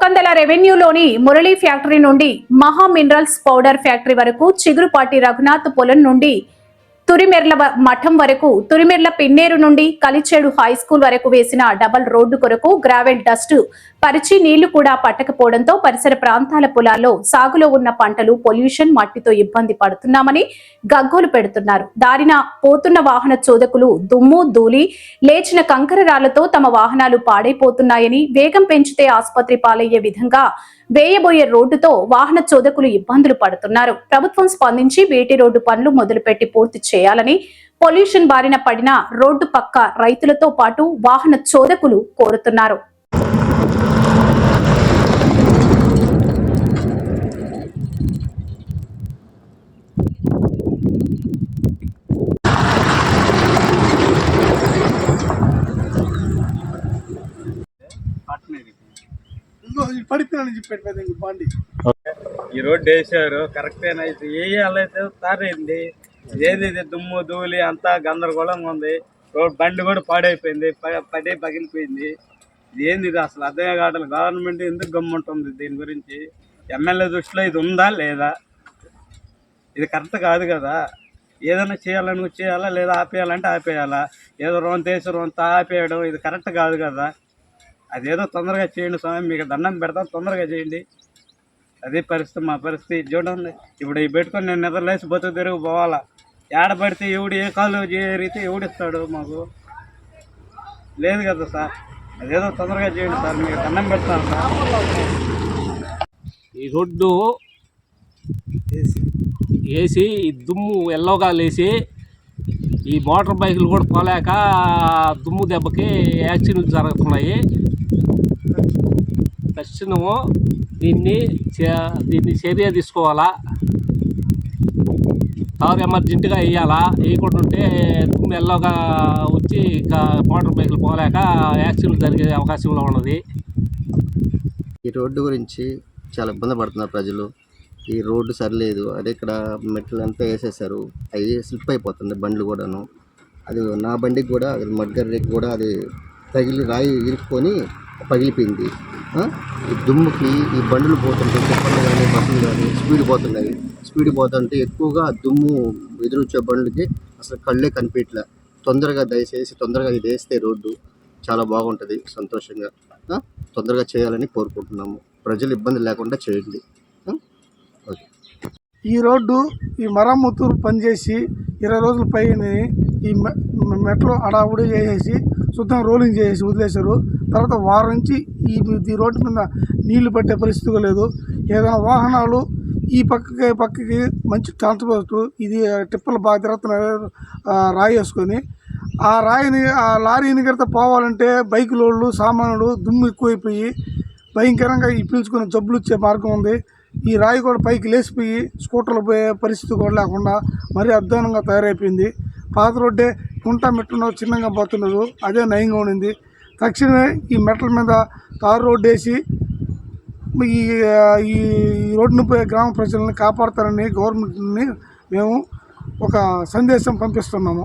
కొక్కందల రెవెన్యూలోని Murali factory నుండి మహా minerals powder factory వరకు చిగురుపాటి రఘునాథ్ పొలం నుండి తురిమెర్ల మఠం వరకు తురిమెర్ల పిన్నేరు నుండి కలిచేడు హై స్కూల్ వరకు వేసిన డబల్ రోడ్డు కొరకు గ్రావెల్ డస్ట్ పరిచి నీళ్లు కూడా పట్టకపోవడంతో పరిసర ప్రాంతాల పొలాల్లో సాగులో ఉన్న పంటలు పొల్యూషన్ మట్టితో ఇబ్బంది పడుతున్నామని గగ్గోలు పెడుతున్నారు. దారిన పోతున్న వాహన చోదకులు దుమ్ము ధూళి లేచిన కంకర రాళ్లతో తమ వాహనాలు పాడైపోతున్నాయని, వేగం పెంచితే ఆసుపత్రి పాలయ్యే విధంగా వేయబోయే రోడ్డుతో వాహన చోదకులు ఇబ్బందులు పడుతున్నారు. ప్రభుత్వం స్పందించి బీటీ రోడ్డు పనులు మొదలుపెట్టి పూర్తి చేయాలని, పొల్యూషన్ బారిన పడిన రోడ్డు పక్క రైతులతో పాటు వాహన చోదకులు కోరుతున్నారు. ఈ రోడ్డు వేసారు కరెక్టేనా? ఇది వేయాలైతే తారైంది. ఏది దుమ్ము ధూళి అంతా గందరగోళంగా ఉంది. రోడ్ బండి కూడా పాడైపోయింది, పగిలిపోయింది. ఇది ఏంది? ఇది అసలు అర్థమే కావట్లేదు. గవర్నమెంట్ ఎందుకు గమ్ముంటుంది దీని గురించి? ఎమ్మెల్యే దృష్టిలో ఇది ఉందా లేదా? ఇది కరెక్ట్ కాదు కదా. ఏదైనా చేయాలని చేయాలా, లేదా ఆపేయాలంటే ఆపేయాలా? ఏదో రొంత ఆపేయడం ఇది కరెక్ట్ కాదు కదా. అదేదో తొందరగా చేయండి స్వామి, మీకు దండం పెడతాం, తొందరగా చేయండి. అదే పరిస్థితి మా పరిస్థితి చూడండి. ఇప్పుడు ఇవి పెట్టుకొని నేను నిద్రలేసి బతుకు తిరిగి పోవాలా? ఏడబడితే ఎవడు ఏ కాలు చేరితే ఎవడిస్తాడు? మాకు లేదు కదా సార్. అదేదో తొందరగా చేయండి సార్, మీకు దండం పెడతాను సార్. ఈ రోడ్డు వేసి దుమ్ము ఎల్లోగా లేచి ఈ మోటార్ బైకులు కూడా పోలేక దుమ్ము దెబ్బకి యాక్సిడెంట్లు జరుగుతున్నాయి. తక్షణము దీన్ని చర్య తీసుకోవాలా. తారు ఎమర్జెంటుగా వేయాలా. వేయకుండా ఉంటే దుమ్ము ఎల్లోగా వచ్చి ఇక మోటార్ బైకులు పోలేక యాక్సిడెంట్లు జరిగే అవకాశంలో ఉన్నది. ఈ రోడ్డు గురించి చాలా ఇబ్బంది పడుతున్నారు ప్రజలు. ఈ రోడ్డు సరిలేదు. అదే ఇక్కడ మెట్లు అంతా వేసేసారు, అవి స్లిప్ అయిపోతుంది బండ్లు కూడాను. అది నా బండికి కూడా మడ్గర్రికి కూడా అది తగిలి రాయి ఇరుక్కొని పగిలిపోయింది. ఈ దుమ్ముకి ఈ బండ్లు పోతుంటే కుప్పలు కానీ బస్సులు కానీ స్పీడ్ పోతుంటే ఎక్కువగా దుమ్ము ఎదురొచ్చే బండ్లకి అసలు కళ్ళే కనిపించలే. తొందరగా దయచేసి తొందరగా ఇది వేస్తే రోడ్డు చాలా బాగుంటుంది. సంతోషంగా తొందరగా చేయాలని కోరుకుంటున్నాము. ప్రజలు ఇబ్బంది లేకుండా చేయండి. ఈ రోడ్డు ఈ మరమ్మతు పనిచేసి 20 రోజుల పైన ఈ మెట్రో అడావుడి చేసేసి శుద్ధంగా రోలింగ్ చేసేసి వదిలేశారు. తర్వాత వారం నుంచి ఈ రోడ్డు మీద నీళ్లు పట్టే పరిస్థితి లేదు. ఏదైనా వాహనాలు ఈ పక్కకి మంచి ట్రాన్స్పోర్ట్ ఇది టిప్పలు బాగా తిరుగుతున్నాయి రాయి వేసుకొని. ఆ లారీని కడితే పోవాలంటే బైక్ లోడ్లు సామాన్లు దుమ్ము ఎక్కువైపోయి భయంకరంగా ఈ పీల్చుకునే జబ్బులు వచ్చే మార్గం ఉంది. ఈ రాయి కూడా పైకి లేచిపోయి స్కూటర్లు పోయే పరిస్థితి కూడా లేకుండా మరీ అధ్వానంగా తయారైపోయింది. పాత రోడ్డే కుంటా మెట్ల చిన్నగా పోతున్నారు, అదే నయంగా ఉండింది. తక్షణమే ఈ మెట్ల మీద తారు రోడ్డు వేసి ఈ రోడ్డును పోయే గ్రామ ప్రజలను కాపాడతారని గవర్నమెంట్ని మేము ఒక సందేశం పంపిస్తున్నాము.